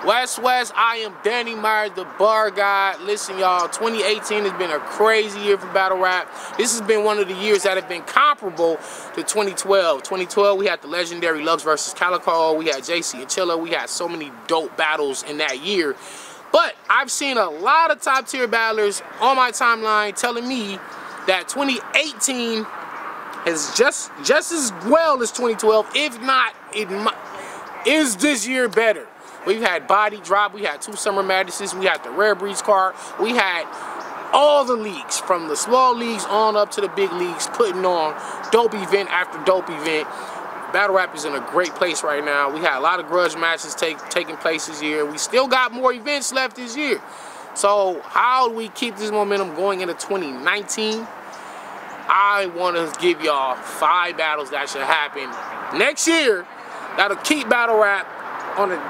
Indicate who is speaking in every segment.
Speaker 1: West, I am Danny Myers, the bar guy. Listen, y'all, 2018 has been a crazy year for battle rap. This has been one of the years that have been comparable to 2012. 2012, we had the legendary Lux versus Calico. We had JC and Chilla. We had so many dope battles in that year. But I've seen a lot of top tier battlers on my timeline telling me that 2018 is just as well as 2012. If not, is this year better? We've had Body Drop, we had 2 Summer Madnesses, we had the Rare Breeds card, we had all the leagues, from the small leagues on up to the big leagues, putting on dope event after dope event. Battle rap is in a great place right now. We had a lot of grudge matches taking place this year. We still got more events left this year. So how do we keep this momentum going into 2019? I want to give y'all 5 battles that should happen next year that'll keep battle rap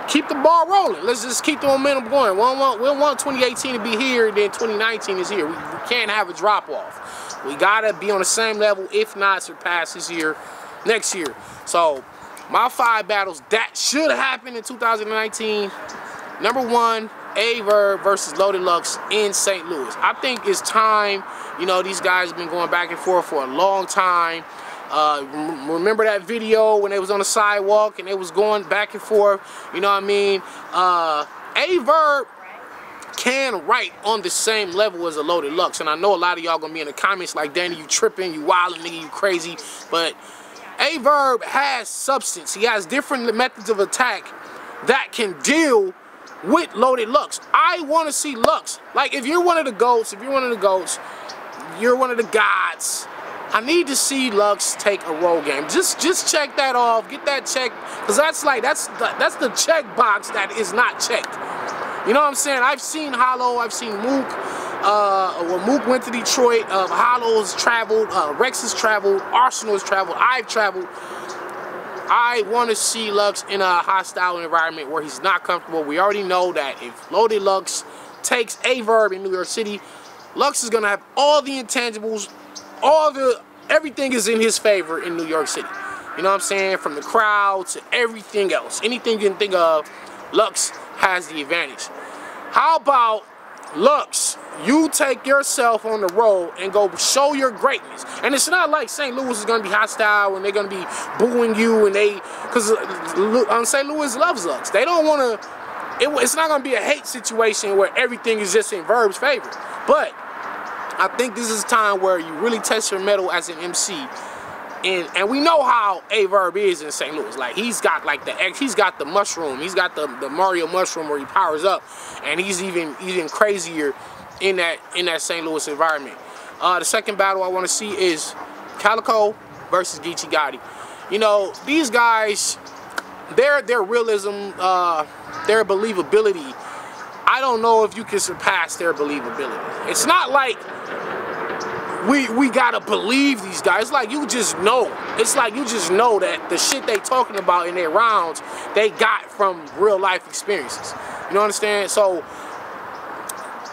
Speaker 1: keep the ball rolling. Let's just keep the momentum going. We don't want 2018 to be here, then 2019 is here. We can't have a drop off. We gotta be on the same level, if not surpass this year, next year. So my 5 battles that should happen in 2019. Number 1, Averb versus Loaded Lux in St. Louis. I think it's time. You know, these guys have been going back and forth for a long time. Remember that video when they was on the sidewalk and they was going back and forth? You know what I mean? Averb can write on the same level as a Loaded Lux, and I know a lot of y'all gonna be in the comments like, Danny, you tripping, you wildin', nigga, you crazy. But Averb has substance. He has different methods of attack that can deal with Loaded Lux. I want to see Lux. Like, if you're one of the GOATs, you're one of the gods, I need to see Lux take a roll game. Just check that off, get that check, because that's the check box that is not checked. You know what I'm saying? I've seen Hollow, I've seen Mook. When Mook went to Detroit, Hollow's traveled, Rex has traveled, Arsenal has traveled, I've traveled. I want to see Lux in a hostile environment where he's not comfortable. We already know that if Loaded Lux takes Averb in New York City, Lux is gonna have all the intangibles, everything is in his favor in New York City. You know what I'm saying? From the crowd to everything else. Anything you can think of, Lux has the advantage. How about Lux, you take yourself on the road and go show your greatness. And it's not like St. Louis is going to be hostile and they're going to be booing you, and because St. Louis loves Lux. They don't want to, it's not going to be a hate situation where everything is just in Verb's favor. But I think this is a time where you really test your mettle as an MC. And we know how Averb is in St. Louis. Like, he's got like he's got the mushroom. He's got the Mario mushroom where he powers up, and he's even crazier in that St. Louis environment. The second battle I want to see is Calico versus Geechee Gotti. You know, these guys, their realism, their believability, I don't know if you can surpass their believability. It's not like we gotta believe these guys. It's like you just know. It's like you just know that the shit they talking about in their rounds, they got from real life experiences. You know what I'm saying? So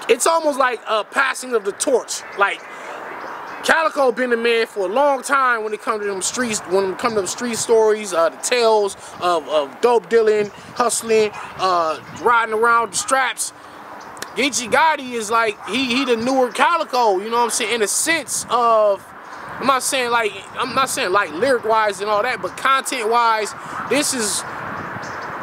Speaker 1: it's almost like a passing of the torch. Like, Calico been the man for a long time when it comes to them streets, street stories, the tales of dope dealing, hustling, riding around the straps. Geechee Gotti is like, he the newer Calico, you know what I'm saying, in a sense of, I'm not saying like lyric wise and all that, but content wise, this is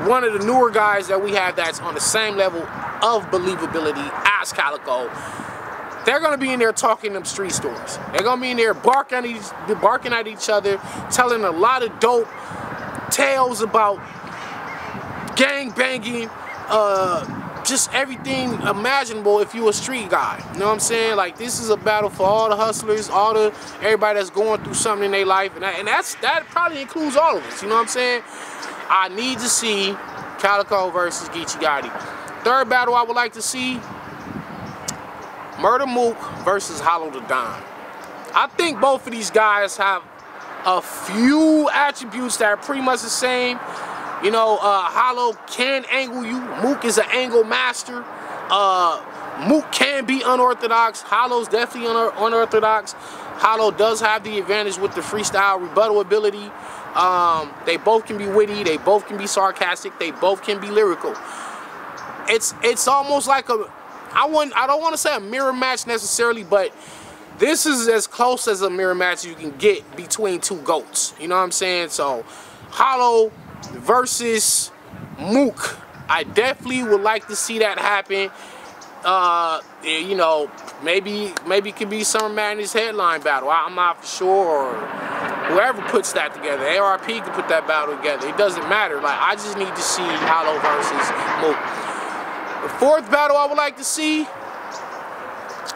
Speaker 1: one of the newer guys that we have that's on the same level of believability as Calico. They're gonna be in there talking them street stories. They're gonna be in there barking at each other, telling a lot of dope tales about gang banging, just everything imaginable if you a street guy. You know what I'm saying? Like, this is a battle for all the hustlers, everybody that's going through something in their life, and that probably includes all of us. You know what I'm saying? I need to see Calico versus Geechee Gotti. Third battle I would like to see, Murder Mook versus Hollow the Don. I think both of these guys have a few attributes that are pretty much the same. You know, Hollow can angle you. Mook is an angle master. Mook can be unorthodox. Hollow's definitely unorthodox. Hollow does have the advantage with the freestyle rebuttal ability. They both can be witty. They both can be sarcastic. They both can be lyrical. it's almost like I don't want to say a mirror match necessarily, but this is as close as a mirror match you can get between two GOATs. You know what I'm saying? So, Hollow versus Mook. I definitely would like to see that happen. You know, maybe it could be Summer Madness headline battle. I'm not for sure, or whoever puts that together. ARP can put that battle together. It doesn't matter. Like, I just need to see Hollow versus Mook. The fourth battle I would like to see,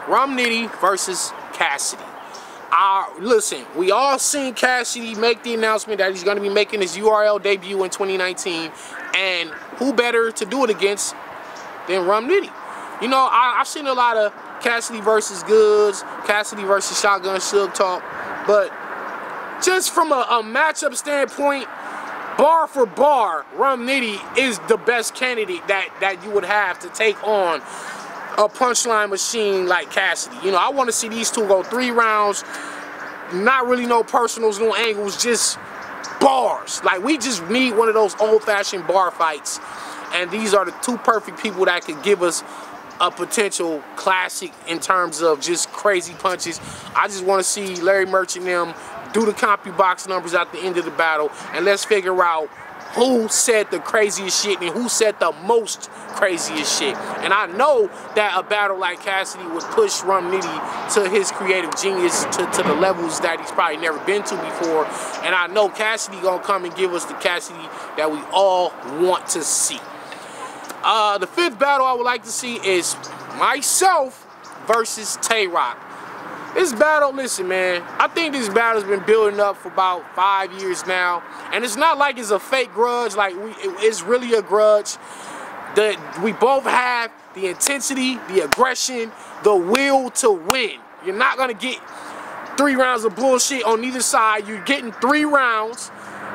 Speaker 1: Romney versus Cassidy. Listen, we all seen Cassidy make the announcement that he's going to be making his URL debut in 2019, and who better to do it against than Romney? You know, I've seen a lot of Cassidy versus Goods, Cassidy versus Shotgun Suge talk, but just from a matchup standpoint, bar for bar, Romney is the best candidate that you would have to take on a punchline machine like Cassidy. You know, I want to see these two go 3 rounds, not really no personals, no angles, just bars. Like, we just need one of those old-fashioned bar fights, and these are the two perfect people that could give us a potential classic in terms of just crazy punches. I just want to see Larry Merchant and them do the CompuBox numbers at the end of the battle, and let's figure out who said the craziest shit and who said the most craziest shit. And I know that a battle like Cassidy would push Romney to his creative genius to the levels that he's probably never been to before. And I know Cassidy gonna come and give us the Cassidy that we all want to see. The fifth battle I would like to see is myself versus Tay-Rock. This battle, listen, man, I think this battle's been building up for about 5 years now, and it's not like it's a fake grudge. Like, it's really a grudge. That we both have the intensity, the aggression, the will to win. You're not gonna get 3 rounds of bullshit on either side. You're getting 3 rounds.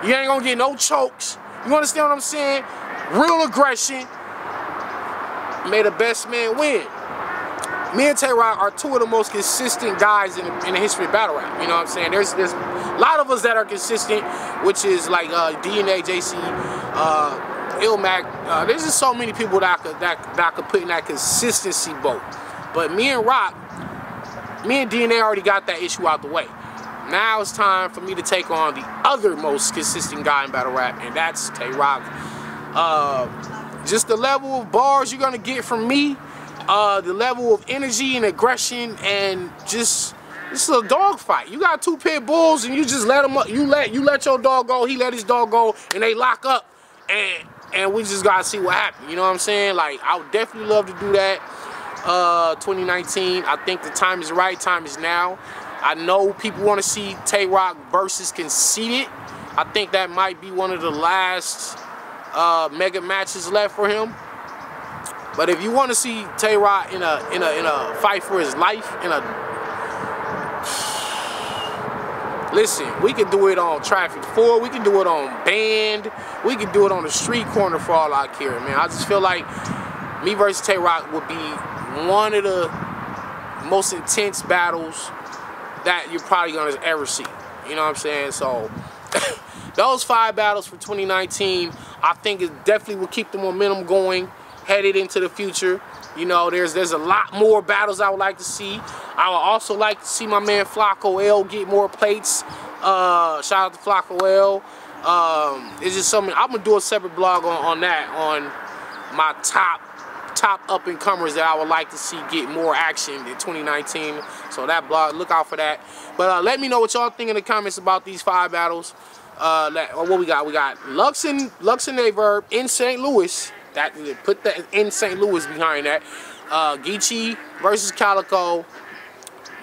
Speaker 1: You ain't gonna get no chokes. You understand what I'm saying? Real aggression. May the best man win. Me and Tay-Rock are 2 of the most consistent guys in the history of battle rap. You know what I'm saying? There's a lot of us that are consistent, which is like DNA, JC, Ilmac. There's just so many people that I could put in that consistency boat. But me and DNA already got that issue out the way. Now it's time for me to take on the other most consistent guy in battle rap, and that's Tay-Rock. Just the level of bars you're gonna get from me, the level of energy and aggression, and just it's a dog fight. You got 2 pit bulls, and you just let them up. You let your dog go. He let his dog go, and they lock up, and we just gotta see what happens. You know what I'm saying? Like, I would definitely love to do that. 2019. I think the time is right. Time is now. I know people want to see Tay-Rock versus Conceited. I think that might be one of the last mega matches left for him. But if you want to see Tay-Rock in a fight for his life, listen, we can do it on Traffic 4, we can do it on Band, we can do it on the street corner for all I care, man. I just feel like me versus Tay-Rock would be one of the most intense battles that you're probably gonna ever see. You know what I'm saying? So those 5 battles for 2019, I think it definitely will keep the momentum going headed into the future. You know, there's a lot more battles I would like to see. I would also like to see my man Flacco L get more plates. Shout out to Flacco L. It's just something I'm gonna do a separate blog on that, on my top up and comers that I would like to see get more action in 2019. So that blog, look out for that. But let me know what y'all think in the comments about these 5 battles. What we got? We got Lux and Averb in St. Louis. That, put that in St. Louis behind that. Geechee versus Calico,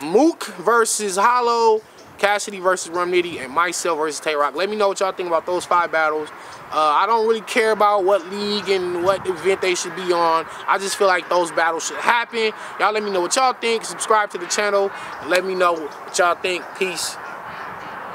Speaker 1: Mook versus Hollow, Cassidy versus Romney, and myself versus Tay-Rock. Let me know what y'all think about those 5 battles. I don't really care about what league and what event they should be on. I just feel like those battles should happen. Y'all let me know what y'all think. Subscribe to the channel. Let me know what y'all think. Peace.